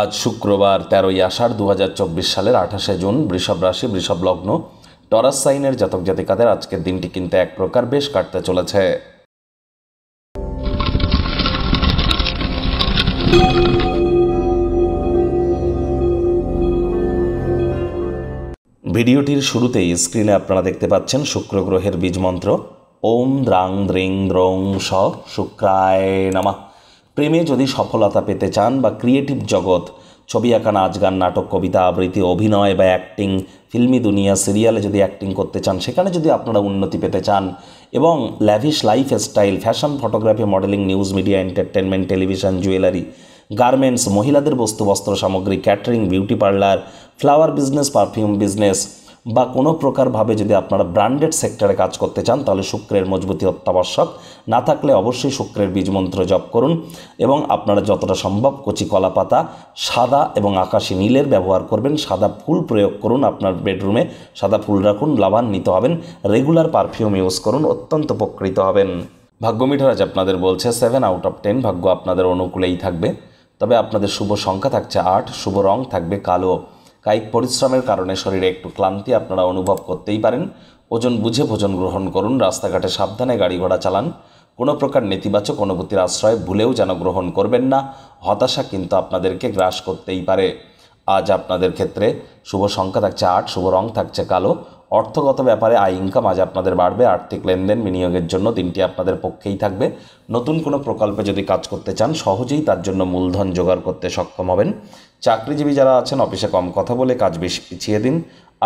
আজ শুক্রবার 13ই আষাঢ় 2024 সালের 28শে জুন। বৃষভ রাশি, বৃষভ লগ্ন, টরাস সাইনের জাতক জাতিকাদের আজকের দিনটি কিন্তু এক প্রকার বেশ কাটতে চলেছে। ভিডিওটির শুরুতেই স্ক্রিনে আপনারা দেখতে পাচ্ছেন শুক্র গ্রহের বীজ মন্ত্র ওম দ্রাং দ্রিং দ্রৌং স শুক্রায় নমঃ। প্রেমে যদি সফলতা পেতে চান বা ক্রিয়েটিভ জগৎ, ছবি আঁকা, নাচ গান, নাটক, কবিতা আবৃত্তি, অভিনয় বা অ্যাক্টিং, ফিল্মি দুনিয়া, সিরিয়ালে যদি অ্যাক্টিং করতে চান, সেখানে যদি আপনারা উন্নতি পেতে চান এবং lavish life style, fashion, photography, modelling, news media, entertainment, television, jewellery, garments, মহিলাদের বস্তু বস্ত্র সামগ্রী, catering, beauty parlour, flower business, perfume business বা কোনো প্রকারভাবে যদি আপনারা ব্র্যান্ডেড সেক্টরে কাজ করতে চান, তাহলে শুক্রের মজবুতি অত্যাবশ্যক। না থাকলে অবশ্যই শুক্রের বীজ মন্ত্র জপ করুন এবং আপনারা যতটা সম্ভব কচি কলা পাতা, সাদা এবং আকাশি নীলের ব্যবহার করবেন। সাদা ফুল প্রয়োগ করুন, আপনার বেডরুমে সাদা ফুল রাখুন, লাভান্বিত হবেন। রেগুলার পারফিউম ইউজ করুন, অত্যন্ত উপকৃত হবেন। ভাগ্য মিটার আজ আপনাদের বলছে 7 আউট অফ 10, ভাগ্য আপনাদের অনুকূলেই থাকবে। তবে আপনাদের শুভ সংখ্যা থাকছে 8, শুভ রং থাকবে কালো। কায়িক পরিশ্রমের কারণে শরীরে একটু ক্লান্তি আপনারা অনুভব করতেই পারেন। ওজন বুঝে ভোজন গ্রহণ করুন, রাস্তাঘাটে সাবধানে গাড়ি ঘোড়া চালান। কোনো প্রকার নেতিবাচক অনুভূতির আশ্রয় ভুলেও যেন গ্রহণ করবেন না, হতাশা কিন্তু আপনাদেরকে গ্রাস করতেই পারে। আজ আপনাদের ক্ষেত্রে শুভ সংখ্যা থাকছে 8, শুভ রং থাকছে কালো। অর্থগত ব্যাপারে আয় ইনকাম আজ আপনাদের বাড়বে। আর্থিক লেনদেন বিনিয়োগের জন্য দিনটি আপনাদের পক্ষেই থাকবে। নতুন কোনো প্রকল্পে যদি কাজ করতে চান, সহজেই তার জন্য মূলধন জোগাড় করতে সক্ষম হবেন। চাকরিজীবী যারা আছেন, অফিসে কম কথা বলে কাজ বেশি পিছিয়ে দিন।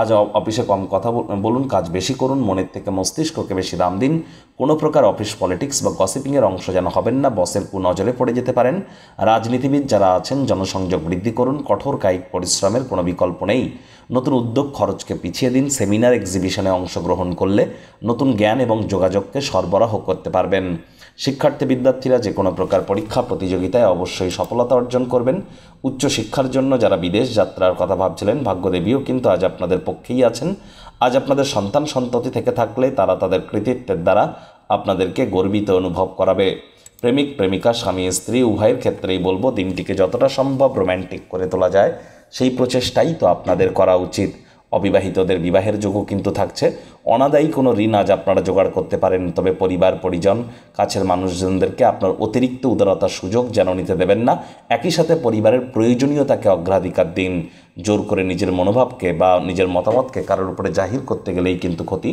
আজ অফিসে কম কথা বলুন, কাজ বেশি করুন, মনের থেকে মস্তিষ্ককে বেশি দাম দিন। কোনো প্রকার অফিস পলিটিক্স বা গসিপিংয়ের অংশ যেন হবেন না, বসের কুনজরে পড়ে যেতে পারেন। রাজনীতিবিদ যারা আছেন, জনসংযোগ বৃদ্ধি করুন। কঠোর কায়িক পরিশ্রমের কোনো বিকল্প নেই। নতুন উদ্যোগ খরচকে পিছিয়ে দিন। সেমিনার, এক্সিবিশনে অংশগ্রহণ করলে নতুন জ্ঞান এবং যোগাযোগকে সরবরাহ করতে পারবেন। শিক্ষার্থী বিদ্যার্থীরা যে কোনো প্রকার পরীক্ষা প্রতিযোগিতায় অবশ্যই সফলতা অর্জন করবেন। উচ্চশিক্ষার জন্য যারা বিদেশ যাত্রার কথা ভাবছিলেন, ভাগ্যদেবীও কিন্তু আজ আপনাদের পক্ষেই আছেন। আজ আপনাদের সন্তান সন্ততি থেকে থাকলে তারা তাদের কৃতিত্বের দ্বারা আপনাদেরকে গর্বিত অনুভব করাবে। প্রেমিক প্রেমিকা, স্বামী স্ত্রী উভয়ের ক্ষেত্রেই বলবো, দিনটিকে যতটা সম্ভব রোম্যান্টিক করে তোলা যায় সেই প্রচেষ্টাই তো আপনাদের করা উচিত। অবিবাহিতদের বিবাহের যোগও কিন্তু থাকছে। অনাদায়ী কোনো ঋণ আজ আপনারা জোগাড় করতে পারেন। তবে পরিবার পরিজন, কাছের মানুষজনদেরকে আপনার অতিরিক্ত উদারতার সুযোগ যেন নিতে দেবেন না। একই সাথে পরিবারের প্রয়োজনীয়তাকে অগ্রাধিকার দিন। জোর করে নিজের মনোভাবকে বা নিজের মতামতকে কারোর উপরে জাহির করতে গেলেই কিন্তু ক্ষতি।